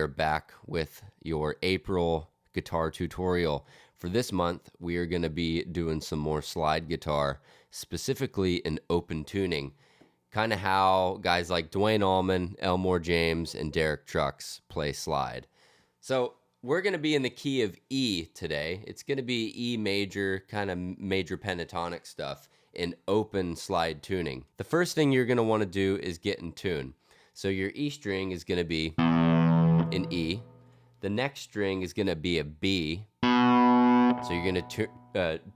are back with your April guitar tutorial. For this month, we are going to be doing some more slide guitar, specifically in open tuning, kind of how guys like Duane Allman, Elmore James, and Derek Trucks play slide. So we're going to be in the key of E today. It's going to be E major, kind of major pentatonic stuff in open slide tuning. The first thing you're going to want to do is get in tune. So your E string is going to be an E. The next string is going to be a B. So you're going to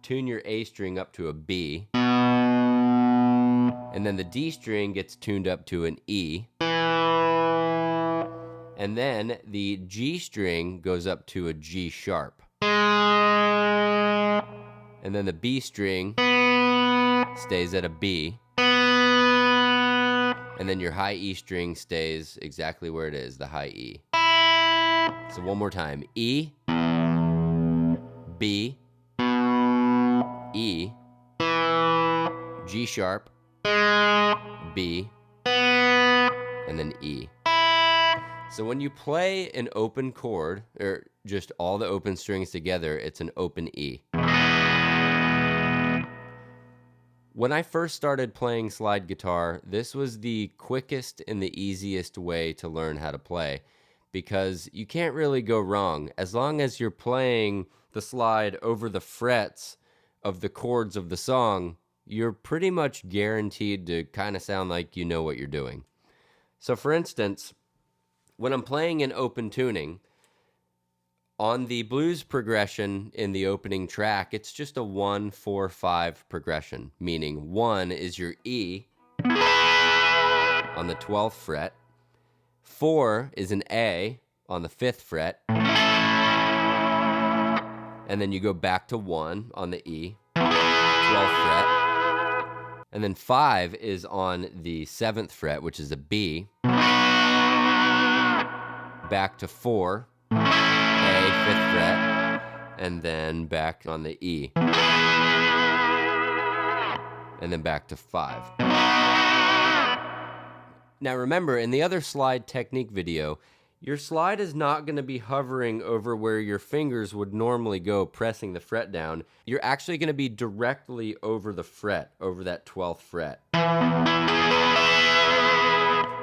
tune your A string up to a B. And then the D string gets tuned up to an E. And then the G string goes up to a G sharp. And then the B string stays at a B. And then your high E string stays exactly where it is, the high E. So one more time. E, B, E, G sharp, B, and then E. So when you play an open chord, or just all the open strings together, it's an open E. When I first started playing slide guitar, this was the quickest and the easiest way to learn how to play, because you can't really go wrong. As long as you're playing the slide over the frets of the chords of the song, you're pretty much guaranteed to kind of sound like you know what you're doing. So for instance, when I'm playing in open tuning, on the blues progression in the opening track, it's just a 1-4-5 progression, meaning 1 is your E on the 12th fret, 4 is an A on the 5th fret, and then you go back to 1 on the E, 12th fret, and then 5 is on the 7th fret, which is a B, back to 4, A, 5th fret, and then back on the E, and then back to 5. Now remember, in the other slide technique video, your slide is not going to be hovering over where your fingers would normally go pressing the fret down. You're actually going to be directly over the fret, over that 12th fret.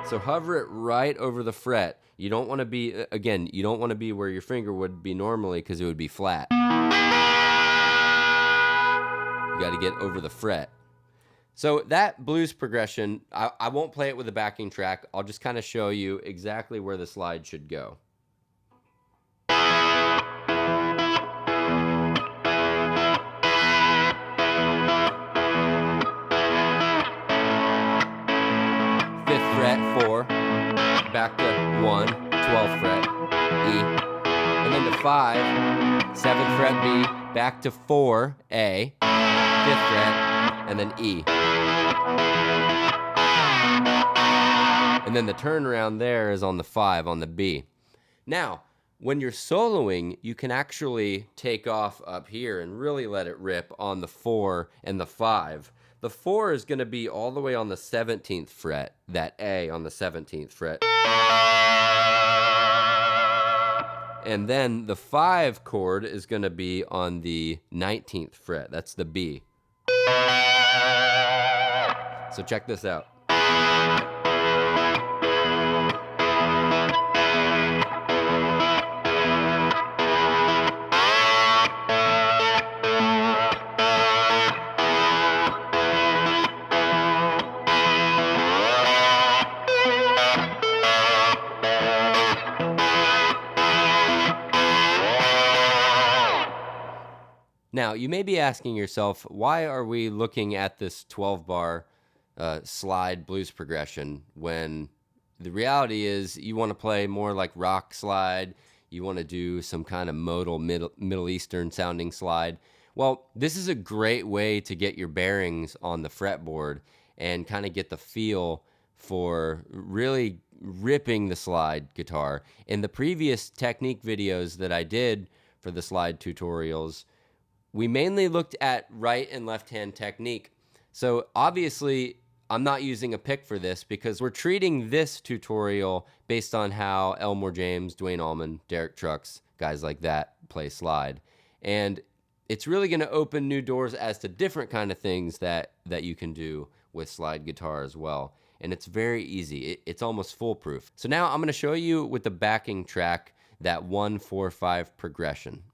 So hover it right over the fret. You don't want to be, again, you don't want to be where your finger would be normally because it would be flat. You got to get over the fret. So that blues progression, I won't play it with a backing track. I'll just kind of show you exactly where the slide should go. Fifth fret, 4, back to 1, 12th fret, E, and then to 5, 7th fret B, back to 4, A, 5th fret, and then E. And then the turnaround there is on the 5, on the B. Now, when you're soloing, you can actually take off up here and really let it rip on the 4 and the 5. The 4 is going to be all the way on the 17th fret, that A on the 17th fret. And then the 5 chord is going to be on the 19th fret. That's the B. So check this out. Now, you may be asking yourself, why are we looking at this 12-bar slide blues progression when the reality is you want to play more like rock slide, you want to do some kind of modal Middle Eastern sounding slide? Well, this is a great way to get your bearings on the fretboard and kind of get the feel for really ripping the slide guitar. In the previous technique videos that I did for the slide tutorials, we mainly looked at right and left hand technique. So obviously I'm not using a pick for this because we're treating this tutorial based on how Elmore James, Duane Allman, Derek Trucks, guys like that play slide. And it's really going to open new doors as to different kind of things that you can do with slide guitar as well. And it's very easy. It's almost foolproof. So now I'm going to show you with the backing track that 1-4-5 progression.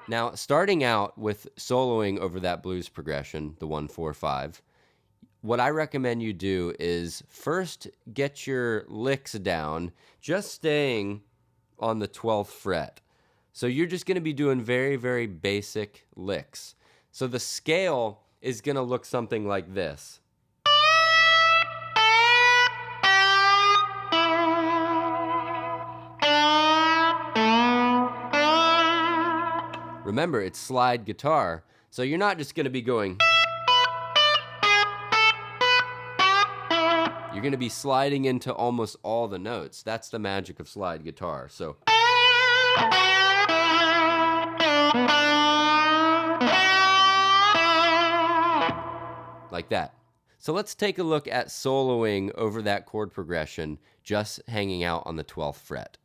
Now, starting out with soloing over that blues progression, the 1-4-5, what I recommend you do is first get your licks down, just staying on the 12th fret. So you're just going to be doing very, very basic licks. So the scale is going to look something like this. Remember, it's slide guitar, so you're not just going to be going. You're going to be sliding into almost all the notes. That's the magic of slide guitar. So like that. So let's take a look at soloing over that chord progression, just hanging out on the 12th fret.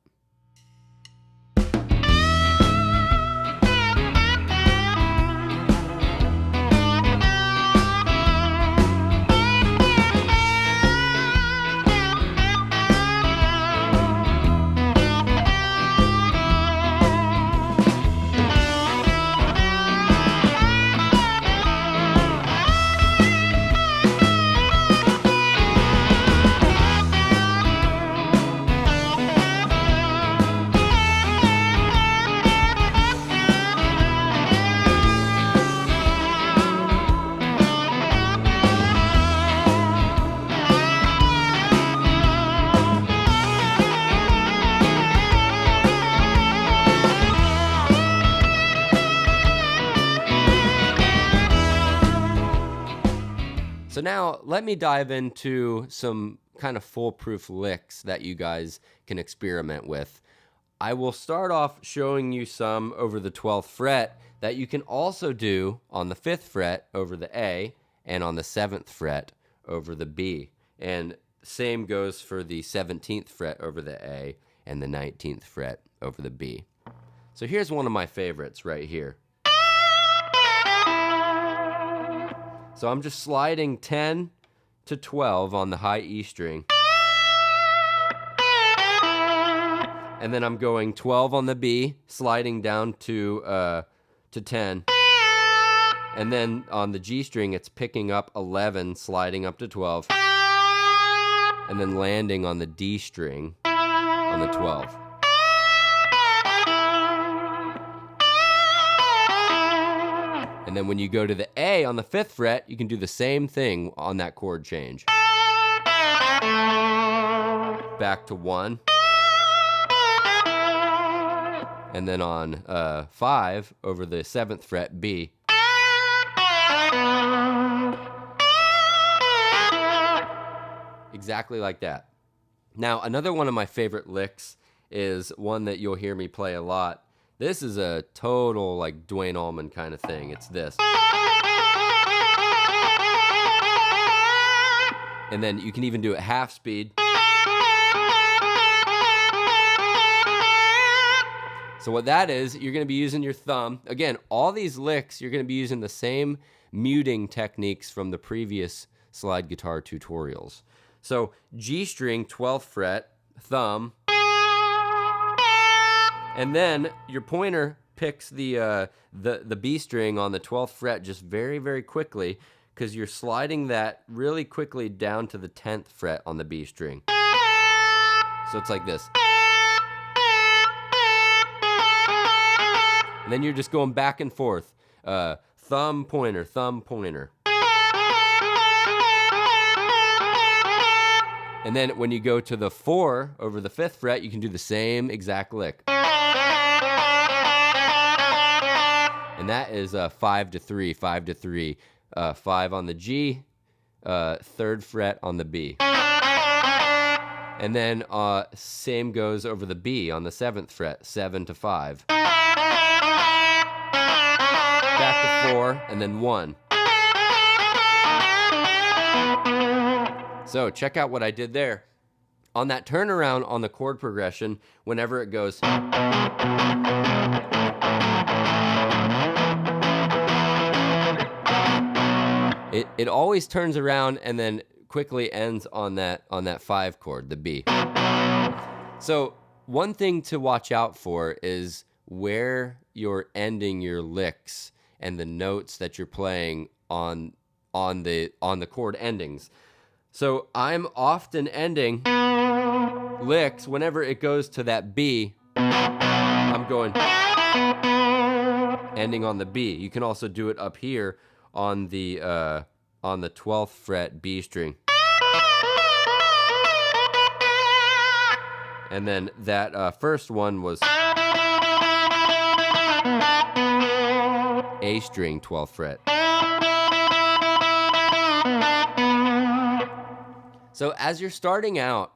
So now let me dive into some kind of foolproof licks that you guys can experiment with. I will start off showing you some over the 12th fret that you can also do on the 5th fret over the A and on the 7th fret over the B. And same goes for the 17th fret over the A and the 19th fret over the B. So here's one of my favorites right here. So I'm just sliding 10 to 12 on the high E string. And then I'm going 12 on the B, sliding down to 10. And then on the G string, it's picking up 11, sliding up to 12. And then landing on the D string on the 12. And then when you go to the A on the 5th fret, you can do the same thing on that chord change. Back to 1. And then on 5 over the 7th fret, B. Exactly like that. Now, another one of my favorite licks is one that you'll hear me play a lot. This is a total like Duane Allman kind of thing. It's this. And then you can even do it half speed. So what that is, you're going to be using your thumb. Again, all these licks, you're going to be using the same muting techniques from the previous slide guitar tutorials. So G string, 12th fret, thumb. And then your pointer picks the B string on the 12th fret just very, very quickly, because you're sliding that really quickly down to the 10th fret on the B string. So it's like this. And then you're just going back and forth. Thumb, pointer, thumb, pointer. And then when you go to the 4 over the 5th fret, you can do the same exact lick. And that is 5 to 3, 5 to 3. 5 on the G, 3rd fret on the B. And then same goes over the B on the 7th fret, 7 to 5. Back to 4, and then 1. So check out what I did there. On that turnaround on the chord progression, whenever it goes, it always turns around and then quickly ends on that 5 chord, the B. So one thing to watch out for is where you're ending your licks and the notes that you're playing on the chord endings. So I'm often ending licks whenever it goes to that B. I'm going ending on the B. You can also do it up here on the 12th fret B string. And then that first one was A string, 12th fret. So as you're starting out,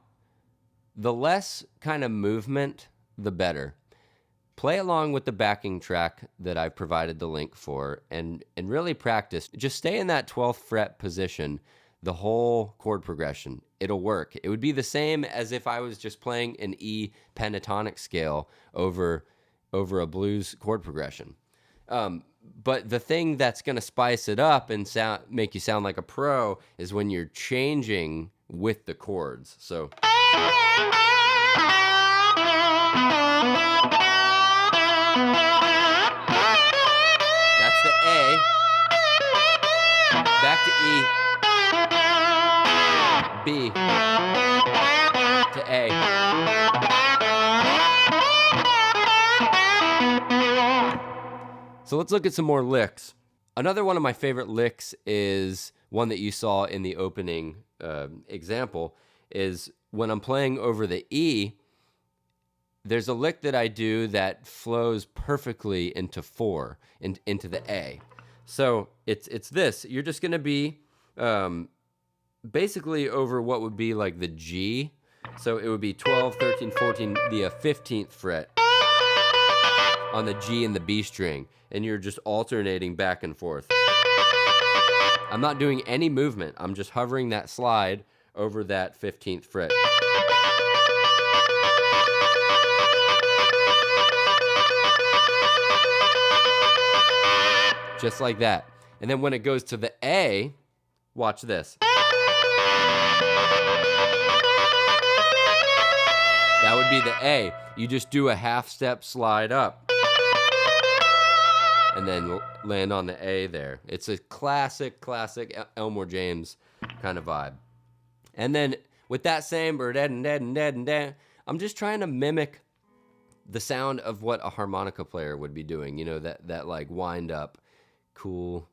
the less kind of movement, the better. Play along with the backing track that I've provided the link for and really practice. Just stay in that 12th fret position the whole chord progression. It'll work. It would be the same as if I was just playing an E pentatonic scale over a blues chord progression. But the thing that's going to spice it up and make you sound like a pro is when you're changing with the chords. So that's the A, back to E, B, to A. So let's look at some more licks. Another one of my favorite licks is one that you saw in the opening example, is when I'm playing over the E, there's a lick that I do that flows perfectly into 4, into the A. So it's this. You're just going to be basically over what would be like the G. So it would be 12, 13, 14, the 15th fret on the G and the B string. And you're just alternating back and forth. I'm not doing any movement. I'm just hovering that slide over that 15th fret. Just like that. And then when it goes to the A, watch this. That would be the A. You just do a half step slide up and then land on the A there. It's a classic Elmore James kind of vibe. And then with that same I'm just trying to mimic the sound of what a harmonica player would be doing. You know, that like wind up, cool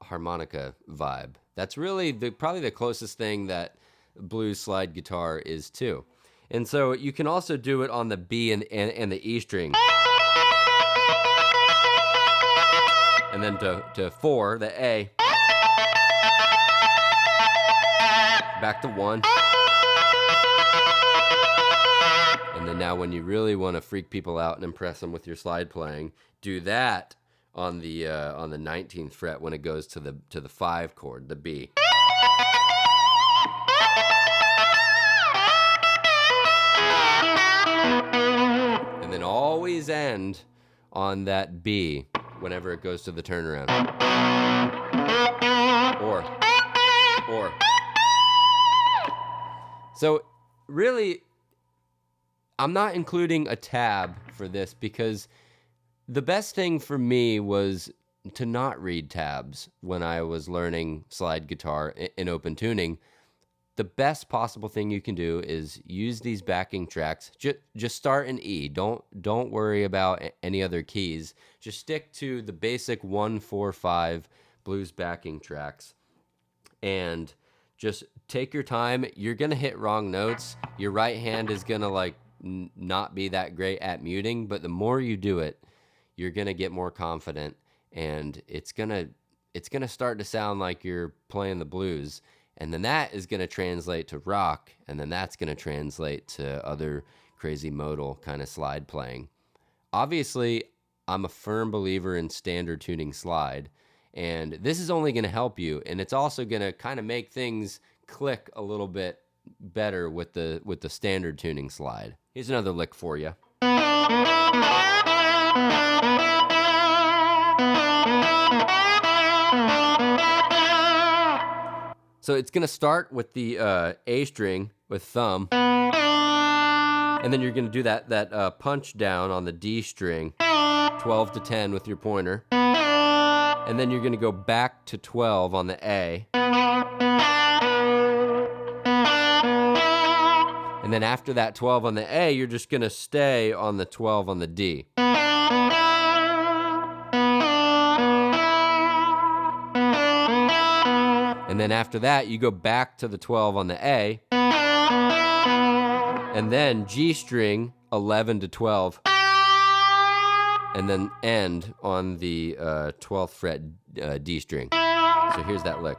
harmonica vibe. That's really probably the closest thing that blues slide guitar is too. And so you can also do it on the B and the E string. And then to 4, the A. Back to 1. And then now when you really want to freak people out and impress them with your slide playing, do that on the 19th fret when it goes to the 5 chord, the B. And then always end on that B whenever it goes to the turnaround. Or. So really, I'm not including a tab for this because the best thing for me was to not read tabs when I was learning slide guitar in open tuning. The best possible thing you can do is use these backing tracks. Just start in E. Don't worry about any other keys. Just stick to the basic 1-4-5 blues backing tracks, and just take your time. You're gonna hit wrong notes. Your right hand is gonna like not be that great at muting, but the more you do it, you're gonna get more confident, and it's gonna start to sound like you're playing the blues. And then that is going to translate to rock, and then that's going to translate to other crazy modal kind of slide playing. Obviously, I'm a firm believer in standard tuning slide, and this is only going to help you, and it's also going to kind of make things click a little bit better with the standard tuning slide. Here's another lick for you. So it's going to start with the A string with thumb, and then you're going to do that punch down on the D string, 12 to 10 with your pointer, and then you're going to go back to 12 on the A, and then after that 12 on the A, you're just going to stay on the 12 on the D. And then after that, you go back to the 12 on the A, and then G string, 11 to 12, and then end on the 12th fret D string. So here's that lick.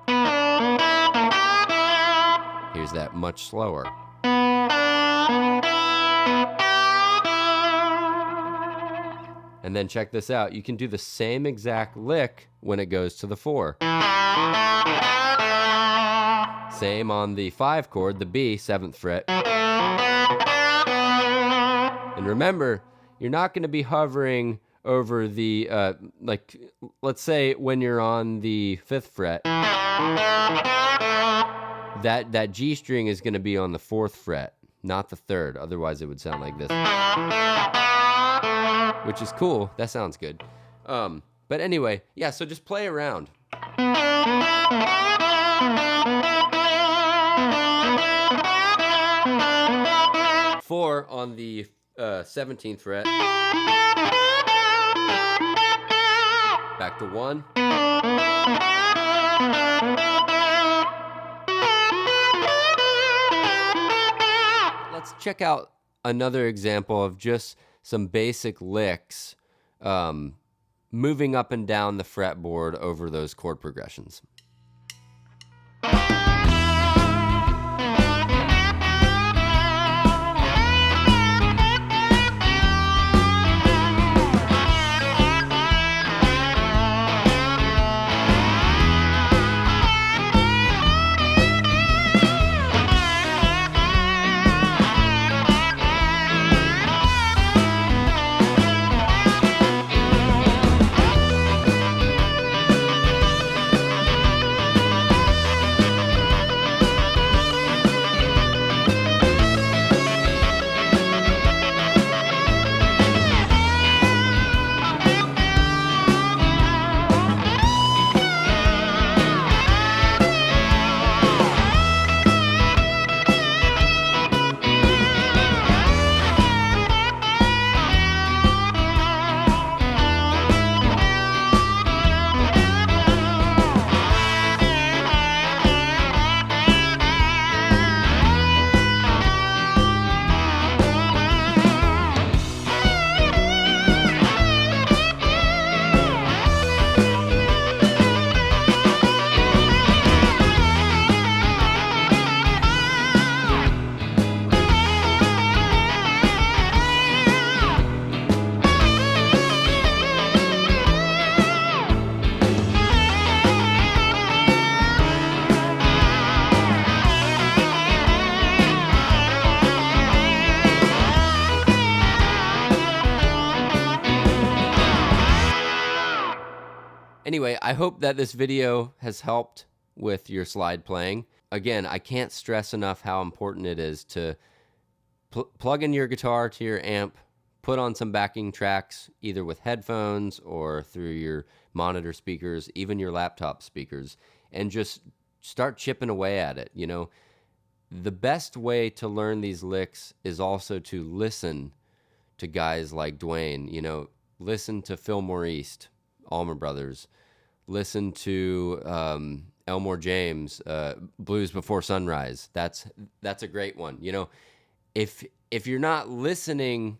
Here's that much slower. And then check this out. You can do the same exact lick when it goes to the 4. Same on the 5 chord, the B, 7th fret. And remember, you're not going to be hovering over the, like, let's say when you're on the 5th fret, that G string is going to be on the 4th fret, not the 3rd. Otherwise, it would sound like this. Which is cool. That sounds good. But anyway, yeah, so just play around. 4 on the 17th fret. Back to 1. Let's check out another example of just some basic licks moving up and down the fretboard over those chord progressions. Anyway, I hope that this video has helped with your slide playing. Again, I can't stress enough how important it is to plug in your guitar to your amp, put on some backing tracks, either with headphones or through your monitor speakers, even your laptop speakers, and just start chipping away at it. The best way to learn these licks is also to listen to guys like Dwayne. Listen to Fillmore East, Allman Brothers. Listen to Elmore James, Blues Before Sunrise. That's a great one. If you're not listening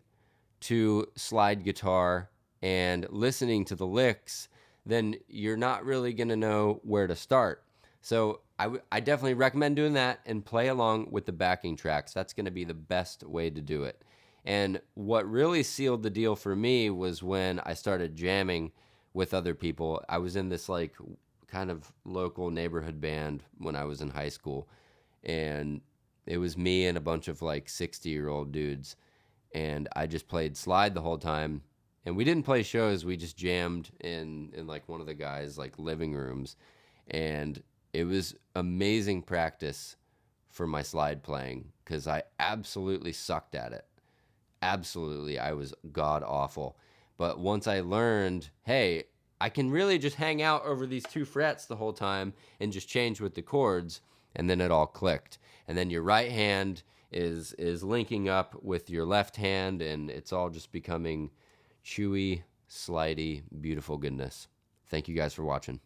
to slide guitar and listening to the licks, then you're not really going to know where to start. So I definitely recommend doing that and play along with the backing tracks. That's going to be the best way to do it. And what really sealed the deal for me was when I started jamming with other people. I was in this like kind of local neighborhood band when I was in high school, and it was me and a bunch of like 60-year-old dudes, and I just played slide the whole time. And we didn't play shows, we just jammed in like one of the guys' like living rooms, and it was amazing practice for my slide playing because I absolutely sucked at it. Absolutely, I was god awful. But once I learned, hey, I can really just hang out over these two frets the whole time and just change with the chords, and then it all clicked. And then your right hand is linking up with your left hand, and it's all just becoming chewy, slidey, beautiful goodness. Thank you guys for watching.